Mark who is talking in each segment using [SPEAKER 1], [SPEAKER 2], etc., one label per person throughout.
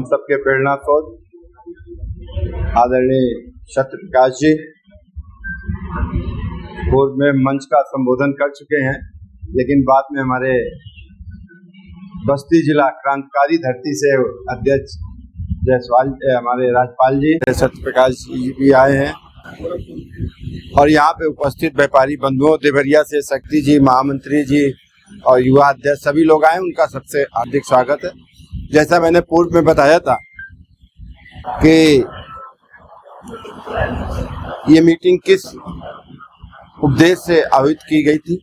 [SPEAKER 1] सबके प्रेरणा स्रोत आदरणीय सत्य प्रकाश जी पूर्व में मंच का संबोधन कर चुके हैं, लेकिन बाद में हमारे बस्ती जिला क्रांतिकारी धरती से अध्यक्ष जायसवाल हमारे राज्यपाल जी सत्य प्रकाश जी भी आए हैं और यहाँ पे उपस्थित व्यापारी बंधुओं, देवरिया से शक्ति जी, महामंत्री जी और युवा अध्यक्ष सभी लोग आए, उनका सबसे हार्दिक स्वागत है। जैसा मैंने पूर्व में बताया था कि ये मीटिंग किस उद्देश्य से आयोजित की गई थी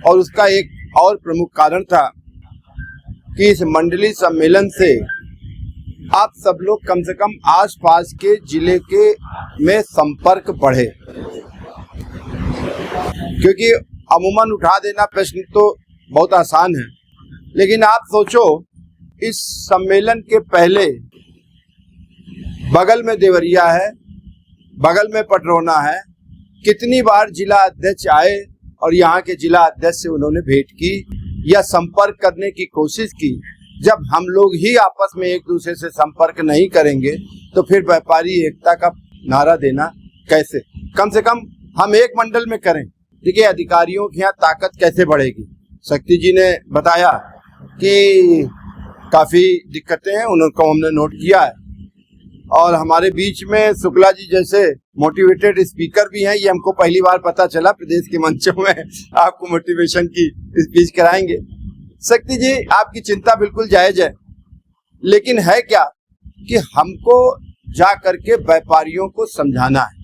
[SPEAKER 1] और उसका एक और प्रमुख कारण था कि इस मंडली सम्मेलन से आप सब लोग कम से कम आसपास के जिले के में संपर्क बढ़े, क्योंकि अमूमन उठा देना प्रश्न तो बहुत आसान है, लेकिन आप सोचो इस सम्मेलन के पहले बगल में देवरिया है, बगल में पटरौना है, कितनी बार जिला अध्यक्ष आए और यहाँ के जिला अध्यक्ष से उन्होंने भेंट की या संपर्क करने की कोशिश की। जब हम लोग ही आपस में एक दूसरे से संपर्क नहीं करेंगे तो फिर व्यापारी एकता का नारा देना कैसे? कम से कम हम एक मंडल में करें। देखिए, अधिकारियों की यहाँ ताकत कैसे बढ़ेगी। शक्ति जी ने बताया कि काफी दिक्कतें हैं, उनको हमने नोट किया है और हमारे बीच में शुक्ला जी जैसे मोटिवेटेड स्पीकर भी हैं, ये हमको पहली बार पता चला। प्रदेश के मंचों में आपको मोटिवेशन की स्पीच कराएंगे। शक्ति जी, आपकी चिंता बिल्कुल जायज है, लेकिन है क्या कि हमको जा करके व्यापारियों को समझाना है।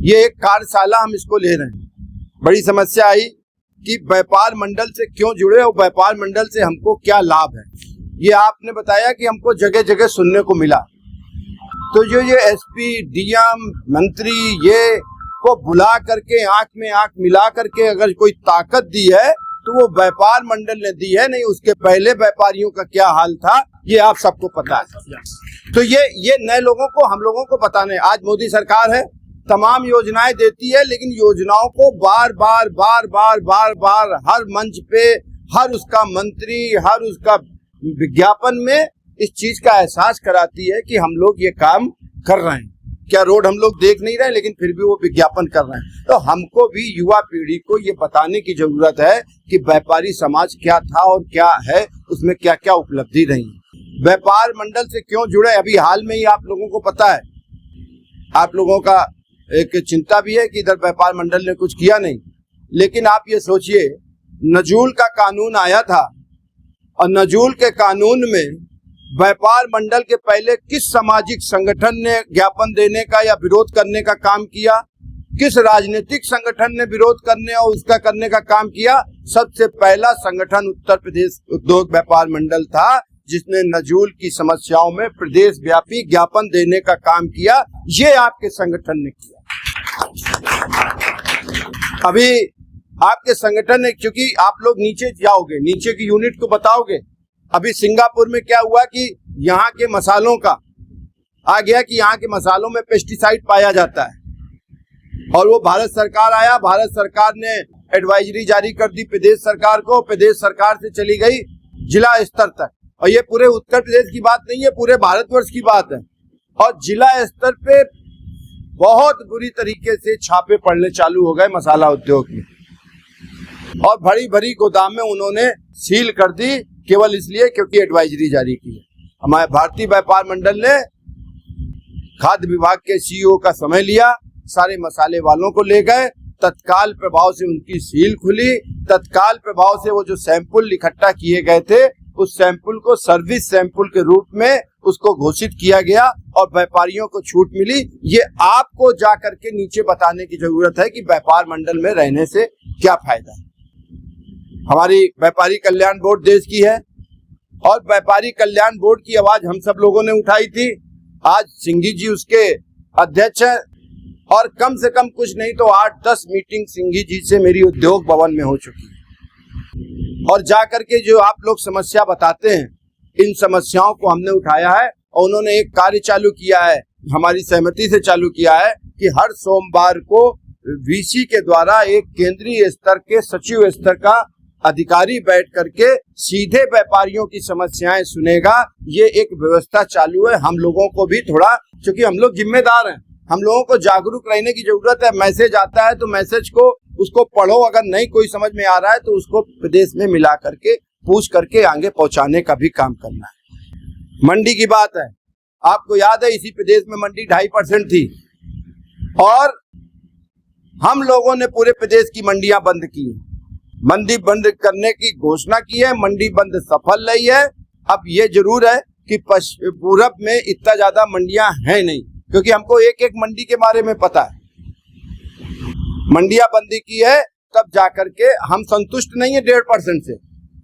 [SPEAKER 1] ये एक कार्यशाला हम इसको ले रहे हैं। बड़ी समस्या आई कि व्यापार मंडल से क्यों जुड़े और व्यापार मंडल से हमको क्या लाभ है। ये आपने बताया कि हमको जगह जगह सुनने को मिला। तो जो ये एसपी, डीएम, मंत्री ये को बुला करके आंख में आंख मिला करके अगर कोई ताकत दी है तो वो व्यापार मंडल ने दी है, नहीं उसके पहले व्यापारियों का क्या हाल था ये आप सबको पता है। तो ये नए लोगों को, हम लोगों को बताने, आज मोदी सरकार है, तमाम योजनाएं देती है, लेकिन योजनाओं को बार बार हर मंच पे, हर उसका मंत्री, हर उसका विज्ञापन में इस चीज का एहसास कराती है कि हम लोग ये काम कर रहे हैं। क्या रोड हम लोग देख नहीं रहे, लेकिन फिर भी वो विज्ञापन कर रहे हैं। तो हमको भी युवा पीढ़ी को ये बताने की जरूरत है कि व्यापारी समाज क्या था और क्या है, उसमें क्या क्या उपलब्धि रही। व्यापार मंडल से क्यों जुड़े, अभी हाल में ही आप लोगों को पता है, आप लोगों का एक चिंता भी है कि इधर व्यापार मंडल ने कुछ किया नहीं, लेकिन आप ये सोचिए, नजूल का कानून आया था और नजूल के कानून में व्यापार मंडल के पहले किस सामाजिक संगठन ने ज्ञापन देने का या विरोध करने का काम किया, किस राजनीतिक संगठन ने विरोध करने और उसका करने का काम किया? सबसे पहला संगठन उत्तर प्रदेश उद्योग व्यापार मंडल था, जिसने नजूल की समस्याओं में प्रदेश व्यापी ज्ञापन देने का काम किया। ये आपके संगठन ने किया। अभी आपके संगठन ने, क्योंकि आप लोग नीचे जाओगे, नीचे की यूनिट को बताओगे। अभी सिंगापुर में क्या हुआ कि यहाँ के मसालों का आ गया कि यहाँ के मसालों में पेस्टिसाइड पाया जाता है और वो भारत सरकार आया, भारत सरकार ने एडवाइजरी जारी कर दी प्रदेश सरकार को, प्रदेश सरकार से चली गई जिला स्तर तक। और ये पूरे उत्तर प्रदेश की बात नहीं है, पूरे भारतवर्ष की बात है। और जिला स्तर पे बहुत बुरी तरीके से छापे पड़ने चालू हो गए मसाला उद्योग में और भरी भरी गोदाम में उन्होंने सील कर दी, केवल इसलिए क्योंकि एडवाइजरी जारी की है। हमारे भारतीय व्यापार मंडल ने खाद्य विभाग के सीईओ का समय लिया, सारे मसाले वालों को ले गए, तत्काल प्रभाव से उनकी सील खुली, तत्काल प्रभाव से वो जो सैंपल इकट्ठा किए गए थे उस सैंपल को सर्विस सैंपल के रूप में उसको घोषित किया गया और व्यापारियों को छूट मिली। ये आपको जा करके नीचे बताने की जरूरत है कि व्यापार मंडल में रहने से क्या फायदा है। हमारी व्यापारी कल्याण बोर्ड देश की है और व्यापारी कल्याण बोर्ड की आवाज हम सब लोगों ने उठाई थी। आज सिंघी जी उसके अध्यक्ष हैं और कम से कम कुछ नहीं तो 8-10 मीटिंग सिंघी जी से मेरी उद्योग भवन में हो चुकी है। और जाकर के जो आप लोग समस्या बताते हैं, इन समस्याओं को हमने उठाया है और उन्होंने एक कार्य चालू किया है, हमारी सहमति से चालू किया है कि हर सोमवार को वीसी के द्वारा एक केंद्रीय स्तर के सचिव स्तर का अधिकारी बैठ करके सीधे व्यापारियों की समस्याएं सुनेगा। ये एक व्यवस्था चालू है। हम लोगों को भी थोड़ा, क्योंकि हम लोग जिम्मेदार हैं, हम लोगों को जागरूक रहने की जरूरत है। मैसेज आता है तो मैसेज को उसको पढ़ो, अगर नहीं कोई समझ में आ रहा है तो उसको प्रदेश में मिला करके पूछ करके आगे पहुंचाने का भी काम करना है। मंडी की बात है, आपको याद है इसी प्रदेश में मंडी 2.5% थी और हम लोगों ने पूरे प्रदेश की मंडियां बंद की, मंडी बंद करने की घोषणा की है। मंडी बंद सफल रही है। अब ये जरूर है कि पूरब में इतना ज्यादा मंडियां हैं नहीं, क्योंकि हमको एक एक मंडी के बारे में पता है। मंडियां बंदी की है तब जाकर के हम संतुष्ट नहीं है 1.5% से।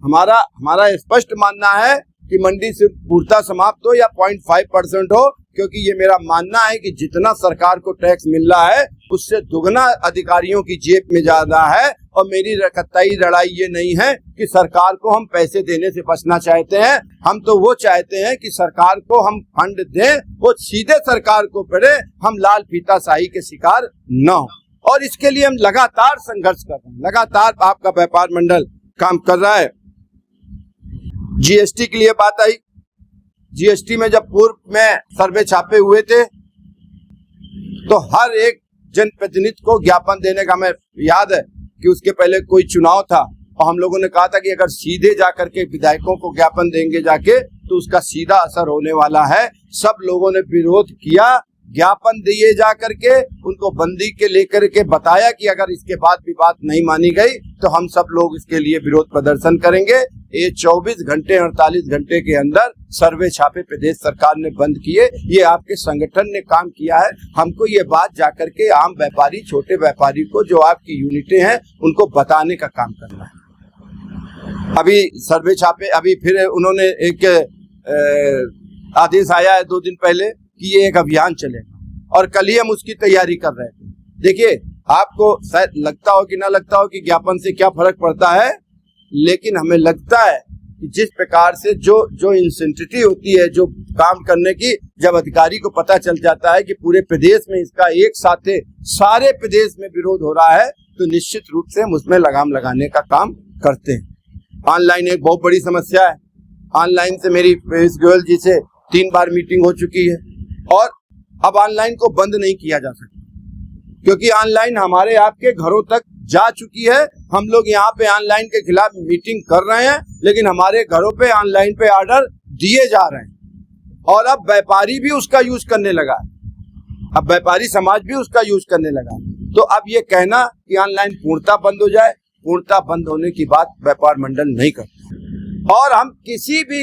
[SPEAKER 1] हमारा स्पष्ट मानना है कि मंडी सिर्फ पूर्णतः समाप्त हो या 0.5% हो, क्योंकि ये मेरा मानना है कि जितना सरकार को टैक्स मिल रहा है उससे दुगना अधिकारियों की जेब में ज्यादा है। और मेरी कतई लड़ाई ये नहीं है कि सरकार को हम पैसे देने से बचना चाहते हैं, हम तो वो चाहते हैं कि सरकार को हम फंड दें, वो सीधे सरकार को पड़े, हम लाल फीताशाही के शिकार न हो। और इसके लिए हम लगातार संघर्ष कर रहे हैं, लगातार आपका व्यापार मंडल काम कर रहा है। जीएसटी के लिए बात आई, जीएसटी में जब पूर्व में सर्वे छापे हुए थे तो हर एक जनप्रतिनिधि को ज्ञापन देने का, हमें याद है कि उसके पहले कोई चुनाव था और हम लोगों ने कहा था कि अगर सीधे जाकर के विधायकों को ज्ञापन देंगे जाके तो उसका सीधा असर होने वाला है। सब लोगों ने विरोध किया, ज्ञापन दिए जा करके उनको बंदी के लेकर के बताया कि अगर इसके बाद भी बात नहीं मानी गई तो हम सब लोग इसके लिए विरोध प्रदर्शन करेंगे। ये 24 घंटे 48 घंटे के अंदर सर्वे छापे प्रदेश सरकार ने बंद किए। ये आपके संगठन ने काम किया है। हमको ये बात जाकर के आम व्यापारी, छोटे व्यापारी को, जो आपकी यूनिटें हैं, उनको बताने का काम करना है। अभी सर्वे छापे, अभी फिर उन्होंने एक आदेश आया है 2 दिन पहले कि ये एक अभियान चलेगा और कल ही हम उसकी तैयारी कर रहे थे। देखिए, आपको शायद लगता हो कि ना लगता हो कि ज्ञापन से क्या फर्क पड़ता है, लेकिन हमें लगता है कि जिस प्रकार से जो इंसेंटिव होती है जो काम करने की, जब अधिकारी को पता चल जाता है कि पूरे प्रदेश में इसका एक साथ सारे प्रदेश में विरोध हो रहा है, तो निश्चित रूप से हम उसमें लगाम लगाने का काम करते हैं। ऑनलाइन एक बहुत बड़ी समस्या है। ऑनलाइन से मेरी पीयूष गोयल जी से 3 बार मीटिंग हो चुकी है और अब ऑनलाइन को बंद नहीं किया जा सकता, क्योंकि ऑनलाइन हमारे आपके घरों तक जा चुकी है। हम लोग यहाँ पे ऑनलाइन के खिलाफ मीटिंग कर रहे हैं, लेकिन हमारे घरों पे ऑनलाइन पे ऑर्डर दिए जा रहे हैं और अब व्यापारी भी उसका यूज करने लगा है, अब व्यापारी समाज भी उसका यूज करने लगा है। तो अब ये कहना कि ऑनलाइन पूर्णतः बंद हो जाए, पूर्णतः बंद होने की बात व्यापार मंडल नहीं करता और हम किसी भी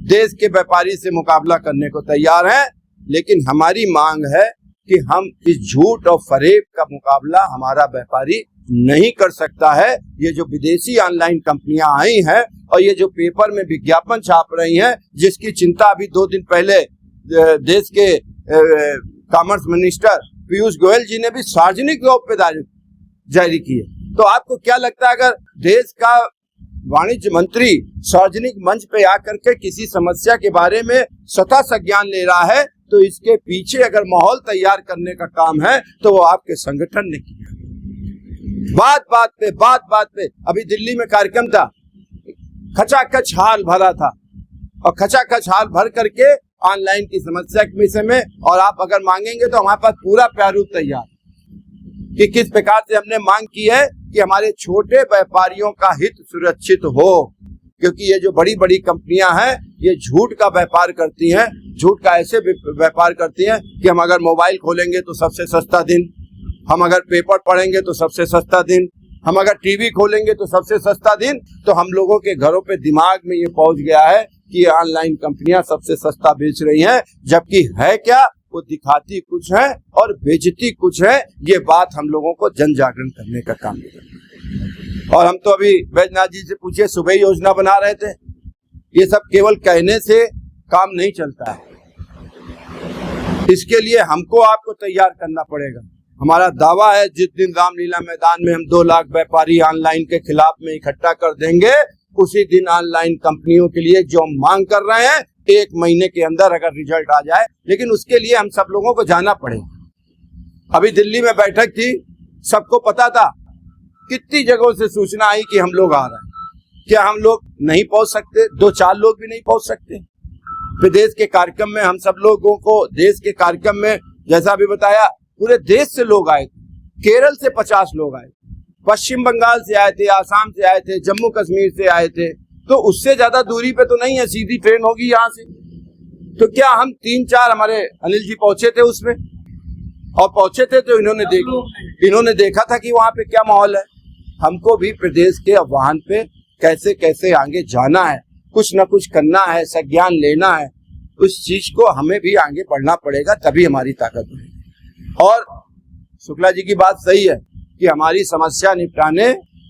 [SPEAKER 1] देश के व्यापारी से मुकाबला करने को तैयार हैं, लेकिन हमारी मांग है कि हम इस झूठ और फरेब का मुकाबला हमारा व्यापारी नहीं कर सकता है। ये जो विदेशी ऑनलाइन कंपनियां आई हैं और ये जो पेपर में विज्ञापन छाप रही हैं, जिसकी चिंता अभी 2 दिन पहले देश के कॉमर्स मिनिस्टर पीयूष गोयल जी ने भी सार्वजनिक तौर पे जारी की है। तो आपको क्या लगता है, अगर देश का वाणिज्य मंत्री सार्वजनिक मंच पे आकर के किसी समस्या के बारे में स्वतः संज्ञान ले रहा है, तो इसके पीछे अगर माहौल तैयार करने का काम है तो वो आपके संगठन ने किया। बात बात पे अभी दिल्ली में कार्यक्रम था, खचाखच हाल भरा था और खचाखच हाल भर करके ऑनलाइन की समस्या के विषय में, और आप अगर मांगेंगे तो हमारे पास पूरा प्रारूप तैयार कि किस प्रकार से हमने मांग की है कि हमारे छोटे व्यापारियों का हित सुरक्षित हो, क्योंकि ये जो बड़ी बड़ी कंपनियां हैं ये झूठ का व्यापार करती हैं। झूठ का ऐसे व्यापार करती हैं कि हम अगर मोबाइल खोलेंगे तो सबसे सस्ता दिन, हम अगर पेपर पढ़ेंगे तो सबसे सस्ता दिन, हम अगर टीवी खोलेंगे तो सबसे सस्ता दिन। तो हम लोगों के घरों पे दिमाग में ये पहुंच गया है कि ऑनलाइन कंपनियां सबसे सस्ता बेच रही हैं, जबकि है क्या, वो दिखाती कुछ है और बेचती कुछ है। ये बात हम लोगों को जन जागरण करने का काम है। और हम तो अभी बैजनाथ जी से पूछिए, सुबह योजना बना रहे थे। ये सब केवल कहने से काम नहीं चलता है, इसके लिए हमको आपको तैयार करना पड़ेगा। हमारा दावा है जिस दिन रामलीला मैदान में हम 2 लाख व्यापारी ऑनलाइन के खिलाफ में इकट्ठा कर देंगे, उसी दिन ऑनलाइन कंपनियों के लिए जो हम मांग कर रहे हैं 1 महीने के अंदर अगर रिजल्ट आ जाए, लेकिन उसके लिए हम सब लोगों को जाना पड़ेगा। अभी दिल्ली में बैठक थी, सबको पता था कितनी जगहों से सूचना आई कि हम लोग आ रहे हैं। क्या हम लोग नहीं पहुंच सकते? 2-4 लोग भी नहीं पहुंच सकते? प्रदेश के कार्यक्रम में हम सब लोगों को, देश के कार्यक्रम में जैसा अभी बताया, पूरे देश से लोग आए थे। केरल से 50 लोग आए, पश्चिम बंगाल से आए थे, आसाम से आए थे, जम्मू कश्मीर से आए थे। तो उससे ज्यादा दूरी पे तो नहीं है, सीधी ट्रेन होगी यहाँ से। तो क्या हम 3-4 हमारे अनिल जी पहुंचे थे उसमें, और पहुंचे थे तो इन्होंने देखा था कि वहां पे क्या माहौल है। हमको भी प्रदेश के वाहन पे कैसे कैसे आगे जाना है, कुछ न कुछ करना है, संज्ञान लेना है। उस चीज को हमें भी आगे बढ़ना पड़ेगा, तभी हमारी ताकत बढ़ेगी। और शुक्ला जी की बात सही है कि हमारी समस्या निपटाने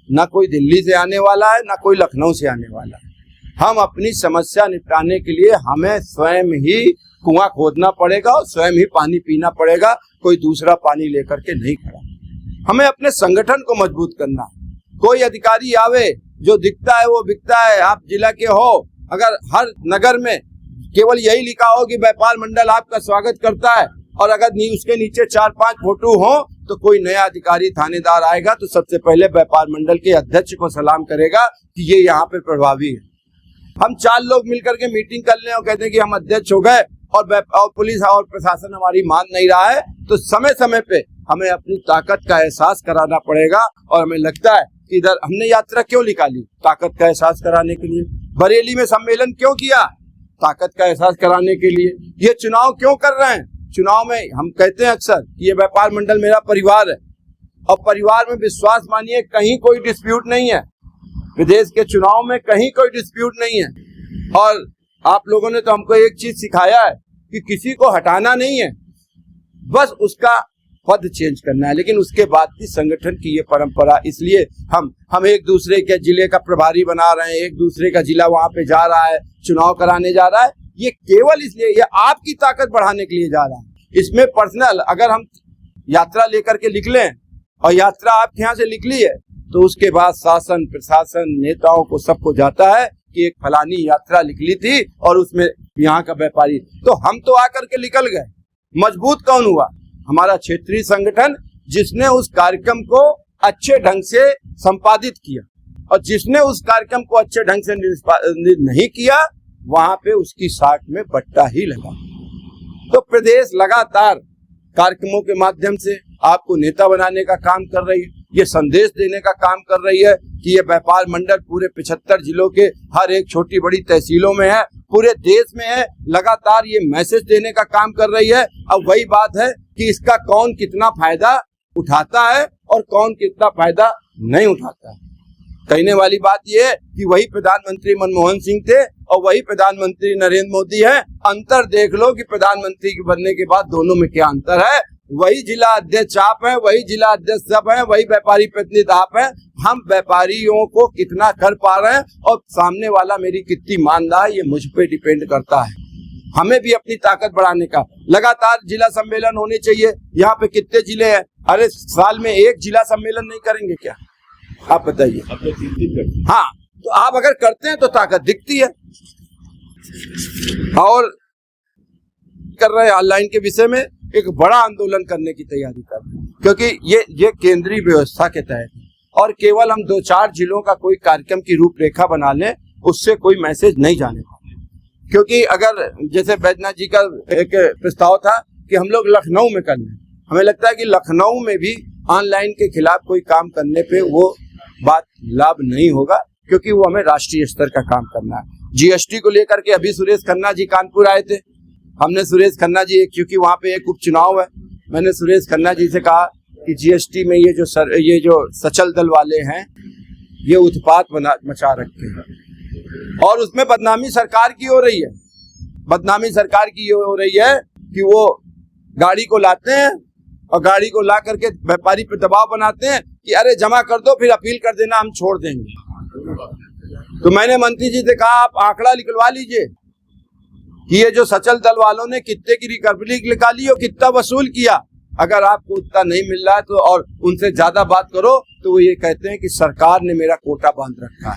[SPEAKER 1] न कोई दिल्ली से आने वाला है, न कोई लखनऊ से आने वाला है। हम अपनी समस्या निपटाने के लिए हमें स्वयं ही कुआं खोदना पड़ेगा और स्वयं ही पानी पीना पड़ेगा, कोई दूसरा पानी लेकर के नहीं खड़ा। हमें अपने संगठन को मजबूत करना है। कोई अधिकारी आवे, जो दिखता है वो बिकता है। आप जिला के हो, अगर हर नगर में केवल यही लिखा हो कि व्यापार मंडल आपका स्वागत करता है, और अगर उसके नीचे 4-5 फोटो हो, तो कोई नया अधिकारी थानेदार आएगा तो सबसे पहले व्यापार मंडल के अध्यक्ष को सलाम करेगा कि ये यहाँ पे प्रभावी है। हम 4 लोग मिलकर के मीटिंग कर लें और कहते हैं कि हम अध्यक्ष हो गए, और पुलिस और प्रशासन हमारी मान नहीं रहा है, तो समय समय पे हमें अपनी ताकत का एहसास कराना पड़ेगा। और हमें लगता है कि इधर हमने यात्रा क्यों निकाली? ताकत का एहसास कराने के लिए। बरेली में सम्मेलन क्यों किया? ताकत का एहसास कराने के लिए। ये चुनाव क्यों कर रहे हैं? चुनाव में हम कहते हैं अक्सर कि ये व्यापार मंडल मेरा परिवार है, और परिवार में विश्वास मानिए कहीं कोई डिस्प्यूट नहीं है। विदेश के चुनाव में कहीं कोई डिस्प्यूट नहीं है। और आप लोगों ने तो हमको एक चीज सिखाया है कि किसी को हटाना नहीं है, बस उसका पद चेंज करना है। लेकिन उसके बाद की संगठन की ये परंपरा, इसलिए हम एक दूसरे के जिले का प्रभारी बना रहे हैं, एक दूसरे का जिला वहां पे जा रहा है, चुनाव कराने जा रहा है। ये केवल इसलिए, ये आपकी ताकत बढ़ाने के लिए जा रहा है। इसमें पर्सनल, अगर हम यात्रा लेकर के निकले और यात्रा आपके यहाँ से निकली है, तो उसके बाद शासन, प्रशासन, नेताओं को सबको जाता है कि एक फलानी यात्रा निकली थी और उसमें यहाँ का व्यापारी। तो हम तो आकर के निकल गए, मजबूत कौन हुआ? हमारा क्षेत्रीय संगठन, जिसने उस कार्यक्रम को अच्छे ढंग से संपादित किया, और जिसने उस कार्यक्रम को अच्छे ढंग से नहीं किया, वहां पे उसकी साख में बट्टा ही लगा। तो प्रदेश लगातार कार्यक्रमों के माध्यम से आपको नेता बनाने का काम कर रही है, ये संदेश देने का काम कर रही है कि ये व्यापार मंडल पूरे 75 जिलों के हर एक छोटी बड़ी तहसीलों में है, पूरे देश में है। लगातार ये मैसेज देने का काम कर रही है। अब वही बात है कि इसका कौन कितना फायदा उठाता है और कौन कितना फायदा नहीं उठाता है। कहने वाली बात यह है कि वही प्रधानमंत्री मनमोहन सिंह थे और वही प्रधानमंत्री नरेंद्र मोदी है। अंतर देख लो कि प्रधानमंत्री के बनने के बाद दोनों में क्या अंतर है। वही जिला अध्यक्ष आप हैं, वही जिला अध्यक्ष सब हैं, वही व्यापारी प्रतिनिधि आप हैं। हम व्यापारियों को कितना कर पा रहे हैं और सामने वाला मेरी कितनी मान रहा है, ये मुझ पे डिपेंड करता है। हमें भी अपनी ताकत बढ़ाने का लगातार जिला सम्मेलन होने चाहिए। यहाँ पे कितने जिले हैं? अरे साल में एक जिला सम्मेलन नहीं करेंगे क्या? आप बताइए। हाँ, तो आप अगर करते हैं तो ताकत दिखती है। और कर रहे हैं ऑनलाइन के विषय में एक बड़ा आंदोलन करने की तैयारी कर रहे हैं, क्योंकि ये केंद्रीय व्यवस्था के तहत है और केवल हम 2-4 जिलों का कोई कार्यक्रम की रूपरेखा बना लें, उससे कोई मैसेज नहीं जाने पाए। क्योंकि अगर जैसे बैजनाथ जी का एक प्रस्ताव था कि हम लोग लखनऊ में कर लें, हमें लगता है कि लखनऊ में भी ऑनलाइन के खिलाफ कोई काम करने पे वो बात लाभ नहीं होगा, क्योंकि वो हमें राष्ट्रीय स्तर का काम करना है। जीएसटी को लेकर के अभी सुरेश खन्ना जी कानपुर आए थे। हमने सुरेश खन्ना जी, क्योंकि वहाँ पे एक उपचुनाव है, मैंने सुरेश खन्ना जी से कहा कि जीएसटी में ये जो सचल दल वाले हैं, ये उत्पात मचा रखे हैं और उसमें बदनामी सरकार की हो रही है। बदनामी सरकार की हो रही है कि वो गाड़ी को लाते हैं और गाड़ी को ला करके व्यापारी पे दबाव बनाते हैं कि अरे जमा कर दो, फिर अपील कर देना, हम छोड़ देंगे। तो मैंने मंत्री जी से कहा आप आंकड़ा निकलवा लीजिए कि ये जो सचल दल वालों ने कितने की रिकवरी निकाली और कितना वसूल किया। अगर आपको उतना नहीं मिल रहा है तो और उनसे ज्यादा बात करो तो वो ये कहते हैं कि सरकार ने मेरा कोटा बांध रखा है।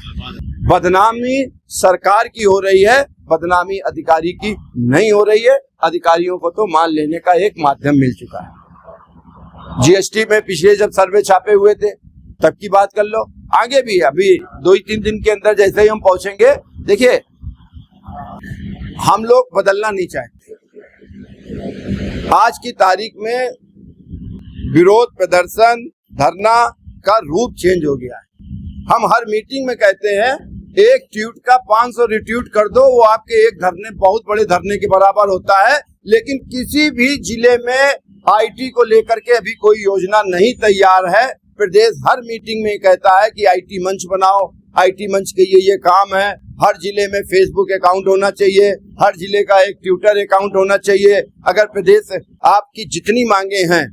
[SPEAKER 1] बदनामी सरकार की हो रही है, बदनामी अधिकारी की नहीं हो रही है। अधिकारियों को तो मान लेने का एक माध्यम मिल चुका है। जीएसटी में पिछले जब सर्वे छापे हुए थे तब की बात कर लो। आगे भी अभी 2-3 दिन के अंदर जैसे ही हम पहुंचेंगे, देखिए हम लोग बदलना नहीं चाहते। आज की तारीख में विरोध प्रदर्शन धरना का रूप चेंज हो गया है। हम हर मीटिंग में कहते हैं एक ट्वीट का 500 रिट्वीट कर दो, वो आपके एक धरने, बहुत बड़े धरने के बराबर होता है। लेकिन किसी भी जिले में आईटी को लेकर के अभी कोई योजना नहीं तैयार है। प्रदेश हर मीटिंग में कहता है कि आईटी मंच बनाओ, आईटी मंच के ये काम है। हर जिले में फेसबुक अकाउंट होना चाहिए, हर जिले का एक ट्विटर अकाउंट होना चाहिए। अगर प्रदेश आपकी जितनी मांगे हैं,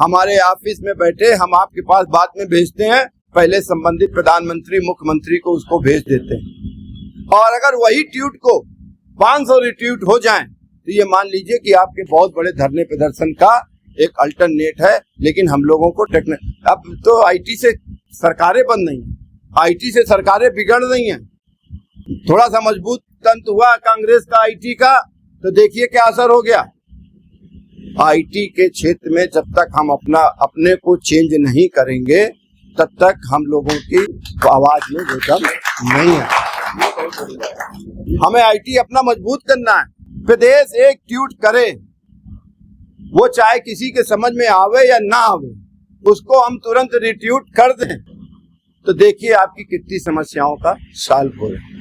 [SPEAKER 1] हमारे ऑफिस में बैठे हम आपके पास बात में भेजते हैं, पहले संबंधित प्रधानमंत्री मुख्यमंत्री को उसको भेज देते हैं। और अगर वही ट्वीट को 500 रिट्वीट हो जाएं, तो ये मान लीजिए कि आपके बहुत बड़े धरने प्रदर्शन का एक अल्टरनेट है। लेकिन हम लोगों को अब तो आईटी से सरकारें बंद नहीं है, आईटी से सरकारें बिगड़ रही हैं। थोड़ा सा मजबूत तंत्र हुआ कांग्रेस का आईटी का, तो देखिए क्या असर हो गया। आईटी के क्षेत्र में जब तक हम अपने को चेंज नहीं करेंगे, तब तक हम लोगों की आवाज में वो दम नहीं है। हमें आईटी अपना मजबूत करना है। प्रदेश एक ट्वीट करे, वो चाहे किसी के समझ में आवे या ना आवे, उसको हम तुरंत रिट्वीट कर दें, तो देखिए आपकी कितनी समस्याओं का सॉल्व हो रहा है।